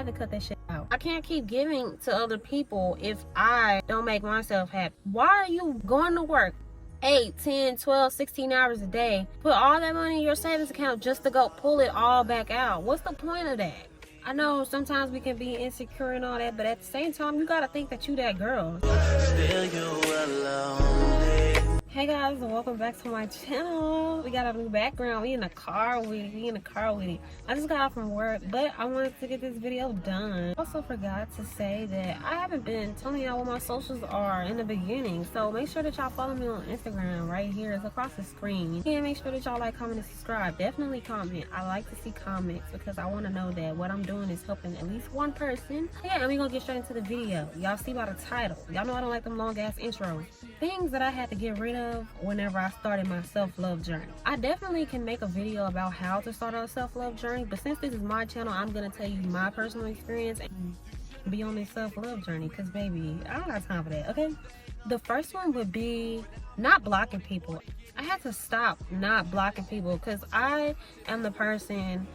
to cut that shit out. I can't keep giving to other people if I don't make myself happy. Why are you going to work 8, 10, 12, 16 hours a day, put all that money in your savings account just to go pull it all back out? What's the point of that? I know sometimes we can be insecure and all that, but at the same time, you gotta think that you that girl. Hey guys, and welcome back to my channel. We got a new background. We in the car with it. I just got off from work, but I wanted to get this video done. Also forgot to say that I haven't been telling y'all what my socials are in the beginning, so make sure that y'all follow me on Instagram right here. It's across the screen. And make sure that y'all like, comment, and subscribe. Definitely comment. I like to see comments because I want to know that what I'm doing is helping at least one person. Yeah, and we gonna get straight into the video. Y'all see by the title. Y'all know I don't like them long ass intros. Things that I had to get rid of whenever I started my self-love journey. I definitely can make a video about how to start a self-love journey, but since this is my channel, I'm gonna tell you my personal experience and be on this self-love journey, because baby, I don't got time for that. Okay, the first one would be not blocking people. I had to stop not blocking people because I am the person,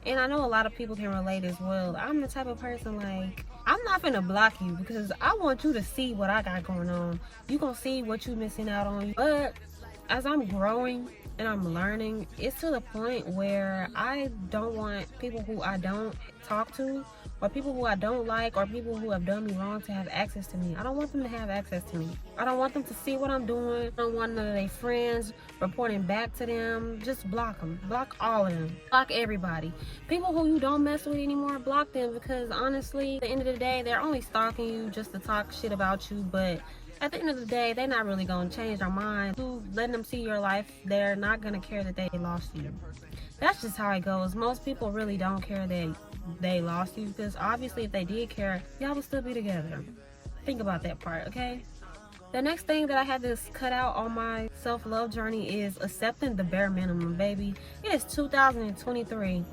and I know a lot of people can relate as well. I'm the type of person, like, I'm not finna block you because I want you to see what I got going on. You gonna see what you missing out on. But as I'm growing and I'm learning, it's to the point where I don't want people who I don't talk to, or people who I don't like, or people who have done me wrong to have access to me. I don't want them to have access to me. I don't want them to see what I'm doing. I don't want none of their friends reporting back to them. Just block them. Block all of them. Block everybody. People who you don't mess with anymore, block them, because honestly, at the end of the day, they're only stalking you just to talk shit about you, but at the end of the day, they're not really going to change their mind. You letting them see your life, they're not going to care that they lost you. That's just how it goes. Most people really don't care that they lost you, because obviously if they did care, y'all would still be together. Think about that part, okay? The next thing that I had to cut out on my self-love journey is accepting the bare minimum, baby. It is 2023.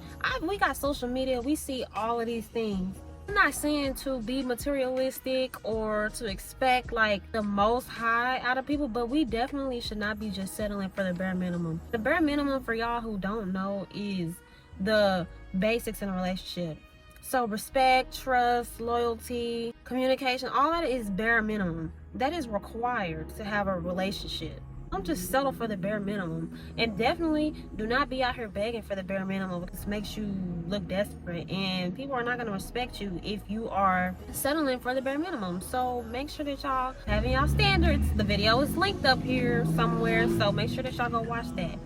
We got social media. We see all of these things. I'm not saying to be materialistic or to expect like the most high out of people, but we definitely should not be just settling for the bare minimum. The bare minimum, for y'all who don't know, is the basics in a relationship. So respect, trust, loyalty, communication, all that is bare minimum. That is required to have a relationship. Don't just settle for the bare minimum, and definitely do not be out here begging for the bare minimum, because it makes you look desperate, and people are not going to respect you if you are settling for the bare minimum. So make sure that y'all having y'all standards. The video is linked up here somewhere, so make sure that y'all go watch that.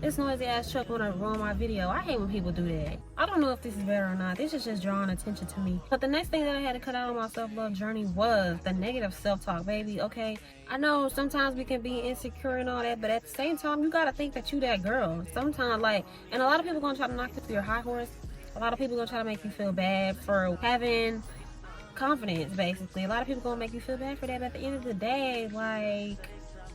This noisy ass truck wanna ruin my video. I hate when people do that. I don't know if this is better or not. This is just drawing attention to me. But the next thing that I had to cut out on my self-love journey was the negative self-talk, baby. Okay, I know sometimes we can be insecure and all that, but at the same time, you gotta think that you that girl. Sometimes, like, and a lot of people gonna try to knock you to your high horse. A lot of people gonna try to make you feel bad for having confidence, basically. A lot of people gonna make you feel bad for that, but at the end of the day, like,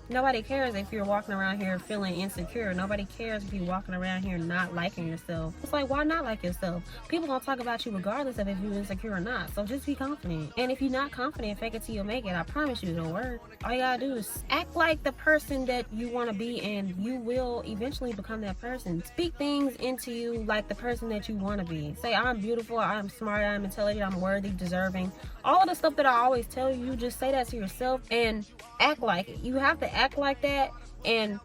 nobody cares if you're walking around here feeling insecure. Nobody cares if you're walking around here not liking yourself. It's like, why not like yourself? People gonna talk about you regardless of if you're insecure or not. So just be confident. And if you're not confident, fake it till you make it. I promise you it'll work. All you gotta do is act like the person that you want to be, and you will eventually become that person. Speak things into you like the person that you want to be. Say, I'm beautiful, I'm smart, I'm intelligent, I'm worthy, deserving. All of the stuff that I always tell you, just say that to yourself and act like it. You have to act like that and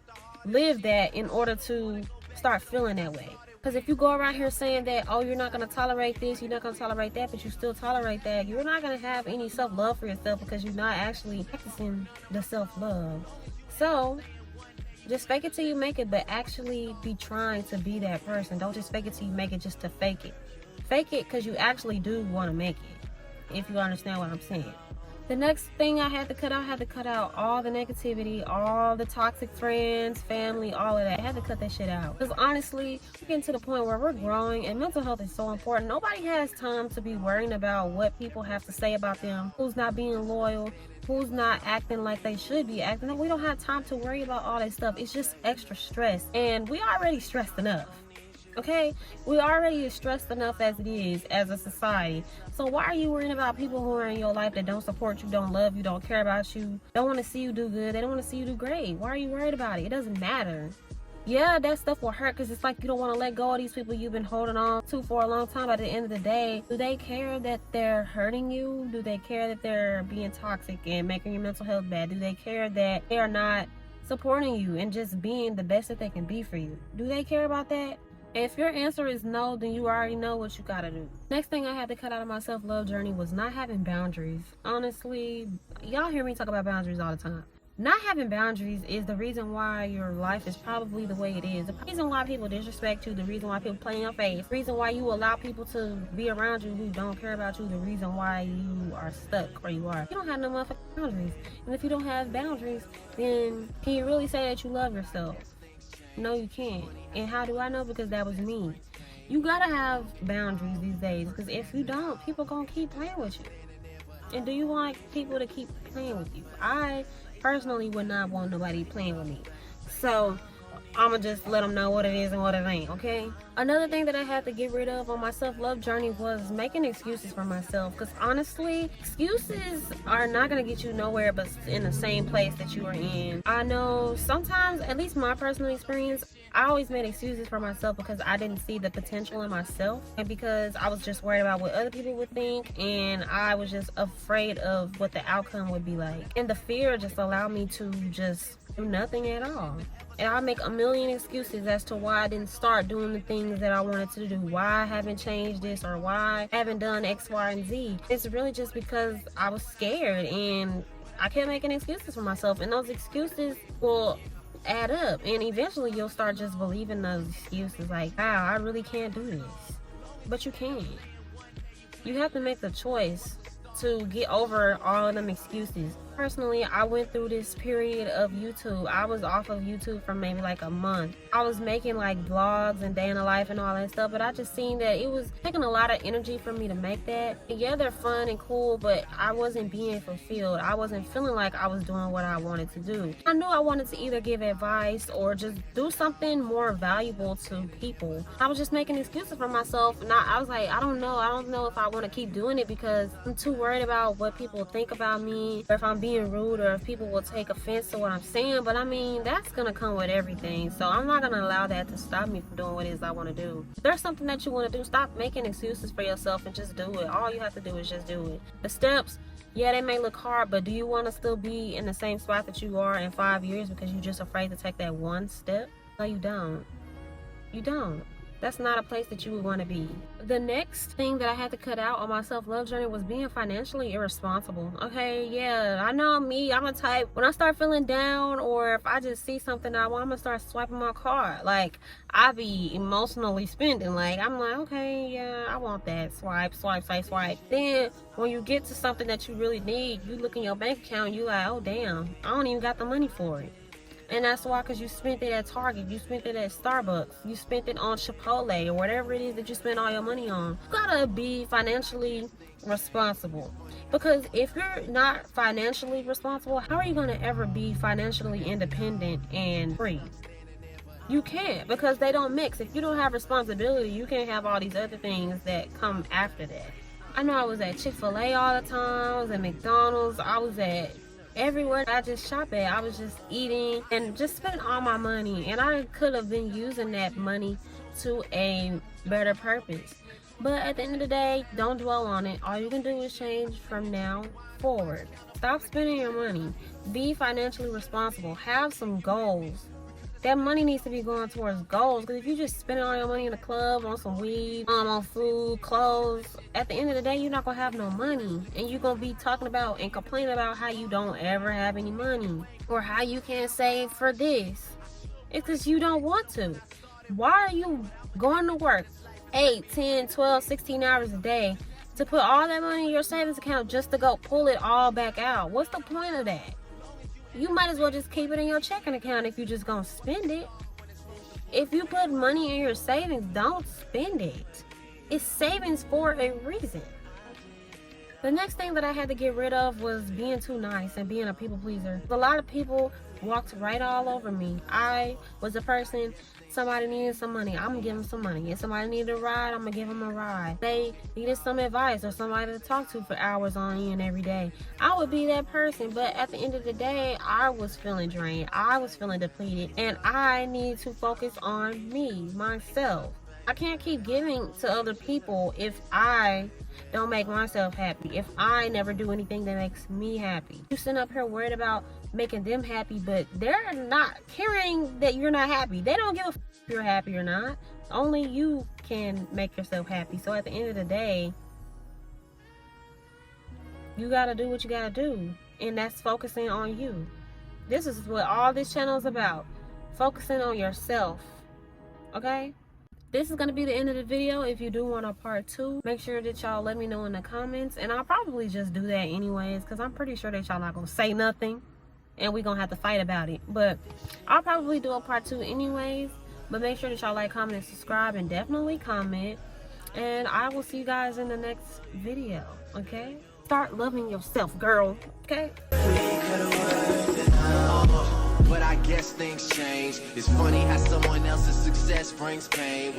live that in order to start feeling that way. Because if you go around here saying that, oh, you're not going to tolerate this, you're not going to tolerate that, but you still tolerate that, you're not going to have any self-love for yourself, because you're not actually practicing the self-love. So just fake it till you make it, but actually be trying to be that person. Don't just fake it till you make it just to fake it. Fake it because you actually do want to make it, if you understand what I'm saying. The next thing I had to cut out all the negativity, all the toxic friends, family, all of that. I had to cut that shit out. Because honestly, we're getting to the point where we're growing, and mental health is so important. Nobody has time to be worrying about what people have to say about them, who's not being loyal, who's not acting like they should be acting. We don't have time to worry about all that stuff. It's just extra stress, and we already stressed enough. Okay, we already stressed enough as it is as a society. So why are you worrying about people who are in your life that don't support you, don't love you, don't care about you, don't want to see you do good, they don't want to see you do great? Why are you worried about it? It doesn't matter. Yeah, that stuff will hurt because it's like you don't want to let go of these people you've been holding on to for a long time. But at the end of the day, do they care that they're hurting you? Do they care that they're being toxic and making your mental health bad? Do they care that they are not supporting you and just being the best that they can be for you? Do they care about that? If your answer is no, then you already know what you gotta do. Next thing I had to cut out of my self-love journey was not having boundaries. Honestly, y'all hear me talk about boundaries all the time. Not having boundaries is the reason why your life is probably the way it is. The reason why people disrespect you, the reason why people play in your face, the reason why you allow people to be around you who don't care about you, the reason why you are stuck where you are. You don't have no motherfucking boundaries. And if you don't have boundaries, then can you really say that you love yourself? No, you can't. And how do I know? Because that was me. You gotta have boundaries these days, because if you don't, people gonna keep playing with you. And do you want people to keep playing with you? I personally would not want nobody playing with me. So I'ma just let them know what it is and what it ain't, okay? Another thing that I had to get rid of on my self-love journey was making excuses for myself. Because honestly, excuses are not going to get you nowhere but in the same place that you are in. I know sometimes, at least my personal experience, I always made excuses for myself because I didn't see the potential in myself, and because I was just worried about what other people would think, and I was just afraid of what the outcome would be like. And the fear just allowed me to just do nothing at all. And I make a million excuses as to why I didn't start doing the things that I wanted to do, why I haven't changed this, or why I haven't done X, Y, and Z. It's really just because I was scared and I kept making excuses for myself, and those excuses will add up, and eventually you'll start just believing those excuses like, wow, I really can't do this. But you can. You have to make the choice to get over all of them excuses. Personally, I went through this period of YouTube. I was off of YouTube for maybe like a month. I was making like vlogs and day in the life and all that stuff, but I just seen that it was taking a lot of energy for me to make that. And yeah, they're fun and cool, but I wasn't being fulfilled. I wasn't feeling like I was doing what I wanted to do. I knew I wanted to either give advice or just do something more valuable to people. I was just making excuses for myself, and I was like, I don't know if I want to keep doing it because I'm too worried about what people think about me, or if I'm being rude, or if people will take offense to what I'm saying. But I mean, that's gonna come with everything, so I'm not gonna allow that to stop me from doing what it is I want to do. If there's something that you want to do, stop making excuses for yourself and just do it. All you have to do is just do it. The steps, yeah, they may look hard, but do you want to still be in the same spot that you are in 5 years because you're just afraid to take that one step? No, you don't. You don't. That's not a place that you would want to be. The next thing that I had to cut out on my self-love journey was being financially irresponsible. Okay, yeah, I know me. I'm a type, when I start feeling down, or if I just see something I want, I'm gonna start swiping my card. Like, I be emotionally spending. Like, I'm like, okay, yeah, I want that. Swipe, swipe, swipe, swipe. Then when you get to something that you really need, you look in your bank account and you like, oh damn, I don't even got the money for it. And that's why, because you spent it at Target, you spent it at Starbucks, you spent it on Chipotle, or whatever it is that you spend all your money on. You gotta be financially responsible. Because if you're not financially responsible, how are you gonna ever be financially independent and free? You can't, because they don't mix. If you don't have responsibility, you can't have all these other things that come after that. I know I was at Chick-fil-A all the time, I was at McDonald's, I was at everywhere I just shop at. I was just eating and just spending all my money, and I could have been using that money to a better purpose. But at the end of the day, don't dwell on it. All you can do is change from now forward. Stop spending your money. Be financially responsible. Have some goals. That money needs to be going towards goals, because if you just spend all your money in the club, on some weed, on food, clothes, at the end of the day, you're not going to have no money. And you're going to be talking about and complaining about how you don't ever have any money, or how you can't save for this. It's because you don't want to. Why are you going to work 8, 10, 12, 16 hours a day to put all that money in your savings account just to go pull it all back out? What's the point of that? You might as well just keep it in your checking account if you're just gonna spend it. If you put money in your savings, don't spend it. It's savings for a reason. The next thing that I had to get rid of was being too nice and being a people pleaser. A lot of people walked right all over me. I was a person Somebody needed some money, I'm gonna give them some money. If somebody needed a ride, I'm gonna give them a ride. They needed some advice or somebody to talk to for hours on end every day, I would be that person. But at the end of the day, I was feeling drained, I was feeling depleted, and I need to focus on me, myself. I can't keep giving to other people if I don't make myself happy, if I never do anything that makes me happy. You sitting up here worried about making them happy, but they're not caring that you're not happy. They don't give a f if you're happy or not. Only you can make yourself happy. So at the end of the day, you gotta do what you gotta do, and that's focusing on you. This is what all this channel is about, focusing on yourself. Okay, this is going to be the end of the video. If you do want a part 2, make sure that y'all let me know in the comments, and I'll probably just do that anyways, because I'm pretty sure that y'all not going to say nothing and we're going to have to fight about it. But I'll probably do a part 2 anyways. But make sure that y'all like, comment, and subscribe, and definitely comment, and I will see you guys in the next video. Okay, start loving yourself, girl. Okay. But I guess things change. It's funny how someone else's success brings pain.